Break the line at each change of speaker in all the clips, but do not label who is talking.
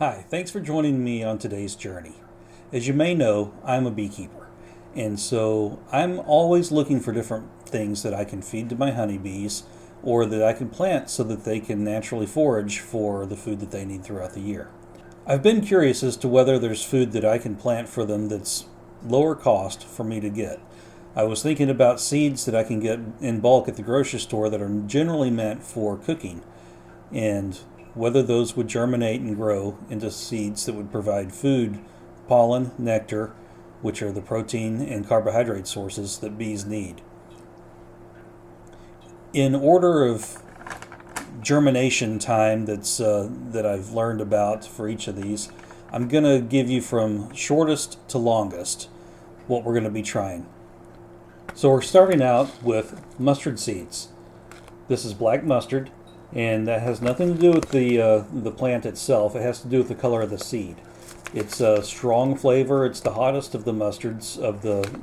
Hi, thanks for joining me on today's journey. As you may know, I'm a beekeeper, and so I'm always looking for different things that I can feed to my honeybees or that I can plant so that they can naturally forage for the food that they need throughout the year. I've been curious as to whether there's food that I can plant for them that's lower cost for me to get. I was thinking about seeds that I can get in bulk at the grocery store that are generally meant for cooking, and whether those would germinate and grow into seeds that would provide food, pollen, nectar, which are the protein and carbohydrate sources that bees need. In order of germination time that I've learned about for each of these, I'm going to give you from shortest to longest what we're going to be trying. So we're starting out with mustard seeds. This is black mustard, and that has nothing to do with the plant itself. It has to do with the color of the seed. It's a strong flavor. It's the hottest of the mustards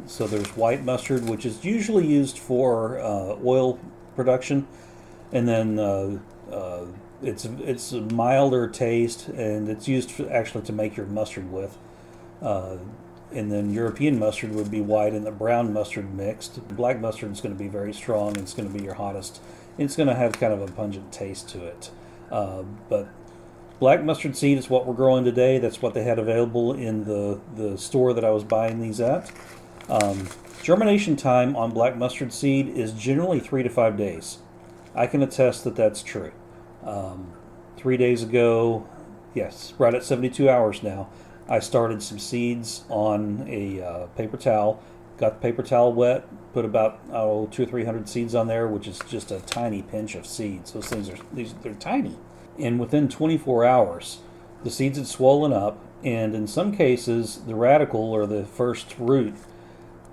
so there's white mustard, which is usually used for oil production, and then it's a milder taste, and it's used actually to make your mustard with. And then European mustard would be white and the brown mustard mixed. Black mustard is going to be very strong. It's going to be your hottest. It's going to have kind of a pungent taste to it. But black mustard seed is what we're growing today. That's what they had available in the store that I was buying these at. Germination time on black mustard seed is generally 3 to 5 days. I can attest that that's true. 3 days ago, yes, right at 72 hours now, I started some seeds on a paper towel, got the paper towel wet, put about 200 or 300 seeds on there, which is just a tiny pinch of seeds. Those things they're tiny. And within 24 hours, the seeds had swollen up, and in some cases, the radicle or the first root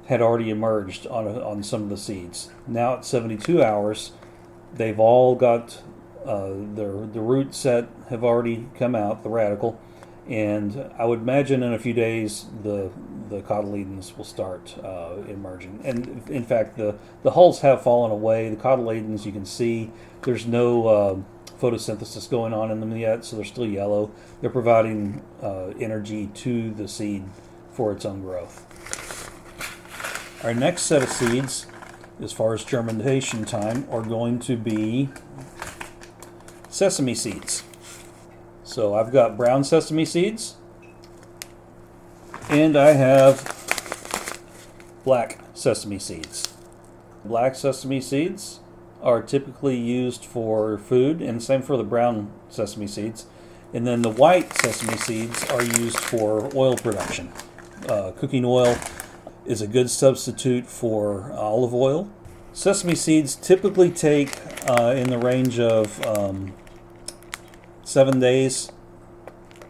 had already emerged on some of the seeds. Now at 72 hours, they've all got the root set have already come out, the radicle. And I would imagine in a few days the cotyledons will start emerging. And in fact, the hulls have fallen away. The cotyledons, you can see, there's no photosynthesis going on in them yet, so they're still yellow. They're providing energy to the seed for its own growth. Our next set of seeds, as far as germination time, are going to be sesame seeds. So I've got brown sesame seeds, and I have black sesame seeds. Black sesame seeds are typically used for food, and same for the brown sesame seeds. And then the white sesame seeds are used for oil production. Cooking oil is a good substitute for olive oil. Sesame seeds typically take in the range of 7 days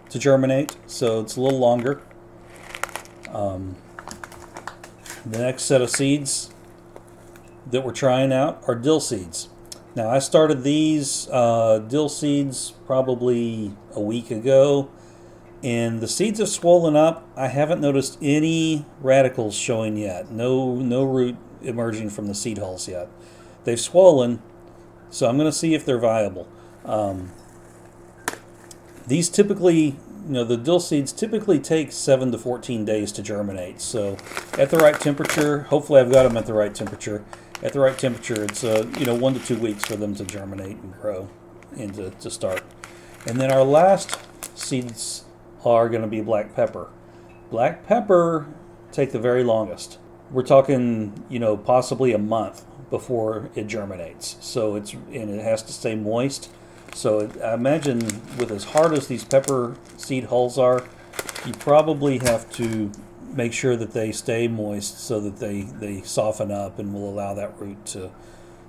to germinate, so it's a little longer. The next set of seeds that we're trying out are dill seeds. Now, I started these dill seeds probably a week ago, and the seeds have swollen up. I haven't noticed any radicals showing yet. No root emerging from the seed hulls yet. They've swollen, so I'm going to see if they're viable. These typically, the dill seeds typically take 7 to 14 days to germinate. So at the right temperature, hopefully I've got them at the right temperature. At the right temperature, it's 1 to 2 weeks for them to germinate and grow and to start. And then our last seeds are going to be black pepper. Black pepper take the very longest. We're talking, possibly a month before it germinates. So it has to stay moist. So I imagine with as hard as these pepper seed hulls are, you probably have to make sure that they stay moist so that they soften up and will allow that root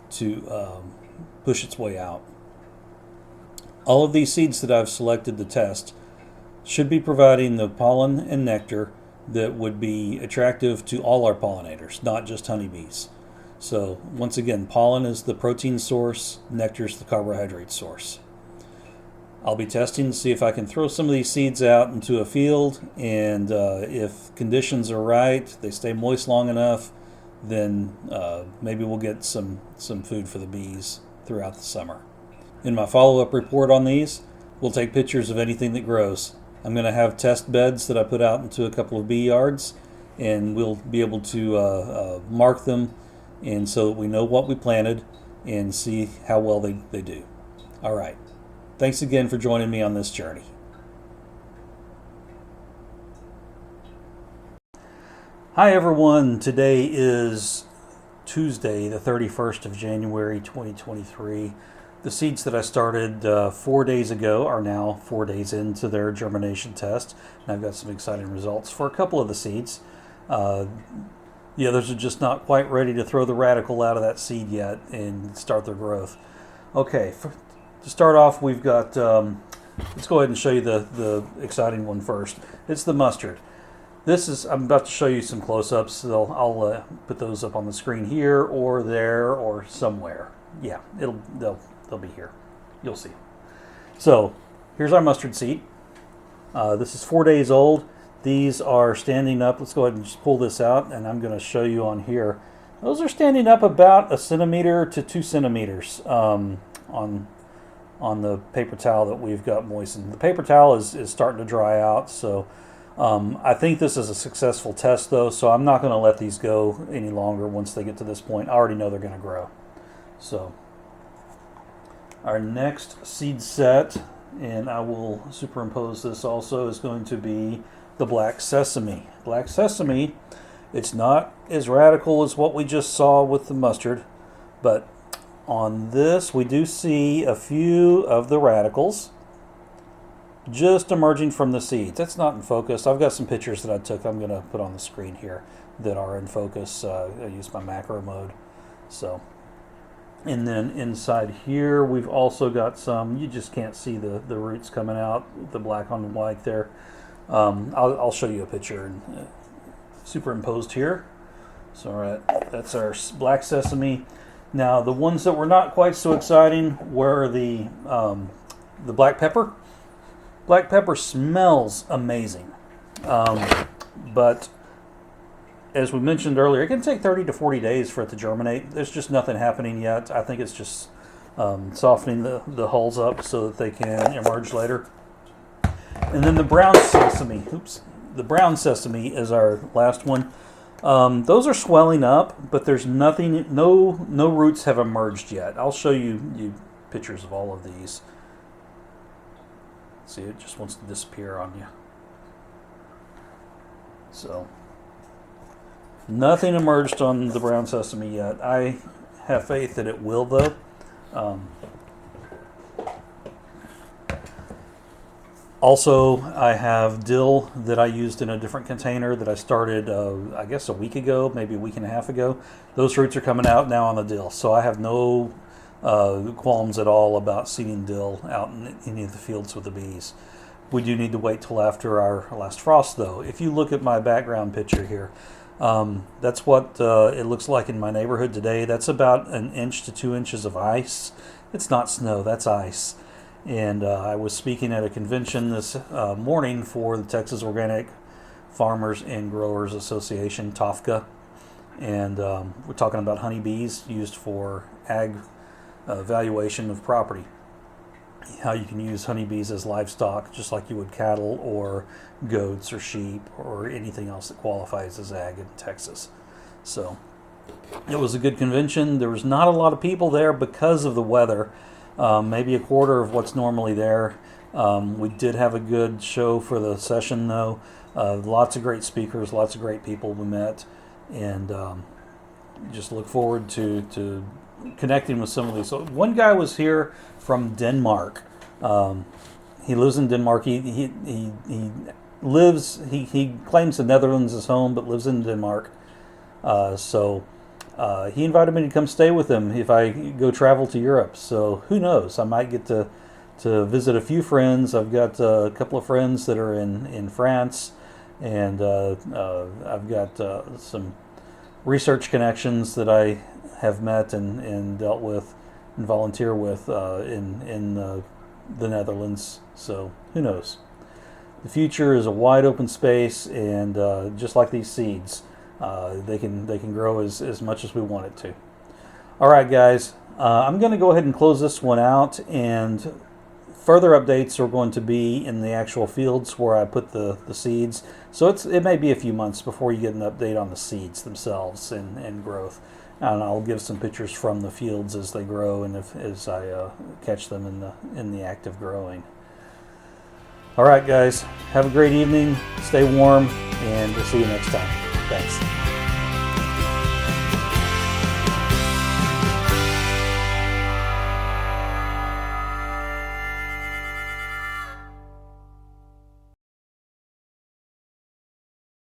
to push its way out. All of these seeds that I've selected to test should be providing the pollen and nectar that would be attractive to all our pollinators, not just honeybees. So once again, pollen is the protein source, nectar is the carbohydrate source. I'll be testing to see if I can throw some of these seeds out into a field, and if conditions are right, they stay moist long enough, then maybe we'll get some food for the bees throughout the summer. In my follow-up report on these, We'll take pictures of anything that grows. I'm going to have test beds that I put out into a couple of bee yards, and we'll be able to mark them, and so that we know what we planted and see how well they do. All right. Thanks again for joining me on this journey. Hi everyone. Today is Tuesday, the 31st of January, 2023. The seeds that I started 4 days ago are now 4 days into their germination test, and I've got some exciting results for a couple of the seeds. The others are just not quite ready to throw the radical out of that seed yet and start their growth. Okay, to start off, we've got, let's go ahead and show you the exciting one first. It's the mustard. I'm about to show you some close-ups, so I'll put those up on the screen here or there or somewhere. Yeah, they'll be here. You'll see. So here's our mustard seed. This is 4 days old. These are standing up. Let's go ahead and just pull this out, and I'm going to show you on here. Those are standing up about 1 centimeter to 2 centimeters on the paper towel that we've got moistened. The paper towel is starting to dry out, so I think this is a successful test, though, so I'm not going to let these go any longer once they get to this point. I already know they're going to grow. So our next seed set, and I will superimpose this also, is going to be the black sesame. Black sesame, it's not as radical as what we just saw with the mustard, but on this we do see a few of the radicals just emerging from the seeds. That's not in focus. I've got some pictures that I took I'm going to put on the screen here that are in focus. I use my macro mode. So, and then inside here we've also got some, you just can't see the roots coming out, the black on the white there. I'll show you a picture and superimposed here. So all right, that's our black sesame. Now the ones that were not quite so exciting were the black pepper. Black pepper smells amazing, but as we mentioned earlier, it can take 30 to 40 days for it to germinate. There's just nothing happening yet. I think it's just softening the hulls up so that they can emerge later. And then the brown sesame. The brown sesame is our last one. Those are swelling up, but there's nothing. No roots have emerged yet. I'll show you pictures of all of these. See, it just wants to disappear on you. So, nothing emerged on the brown sesame yet. I have faith that it will, though. Also, I have dill that I used in a different container that I started, I guess, a week ago, maybe a week and a half ago. Those roots are coming out now on the dill, so I have no qualms at all about seeding dill out in any of the fields with the bees. We do need to wait till after our last frost, though. If you look at my background picture here, that's what it looks like in my neighborhood today. That's about 1 inch to 2 inches of ice. It's not snow, that's ice. And I was speaking at a convention this morning for the Texas Organic Farmers and Growers Association, TOFGA, and we're talking about honeybees used for ag valuation of property. How you can use honeybees as livestock just like you would cattle or goats or sheep or anything else that qualifies as ag in Texas. So it was a good convention. There was not a lot of people there because of the weather, maybe a quarter of what's normally there. We did have a good show for the session, though. Lots of great speakers, lots of great people we met, and just look forward to connecting with some of these. So one guy was here from Denmark. He lives in Denmark. He claims the Netherlands is home, but lives in Denmark. So he invited me to come stay with him if I go travel to Europe. So who knows? I might get to visit a few friends. I've got a couple of friends that are in France, and I've got some research connections that I have met and dealt with and volunteer with in the Netherlands. So who knows? The future is a wide open space, and just like these seeds, they can grow as much as we want it to. All right, guys, I'm going to go ahead and close this one out and further updates are going to be in the actual fields where I put the seeds. So it may be a few months before you get an update on the seeds themselves and growth. And I'll give some pictures from the fields as they grow and as I catch them in the act of growing. All right, guys, have a great evening. Stay warm, and we'll see you next time. Thanks.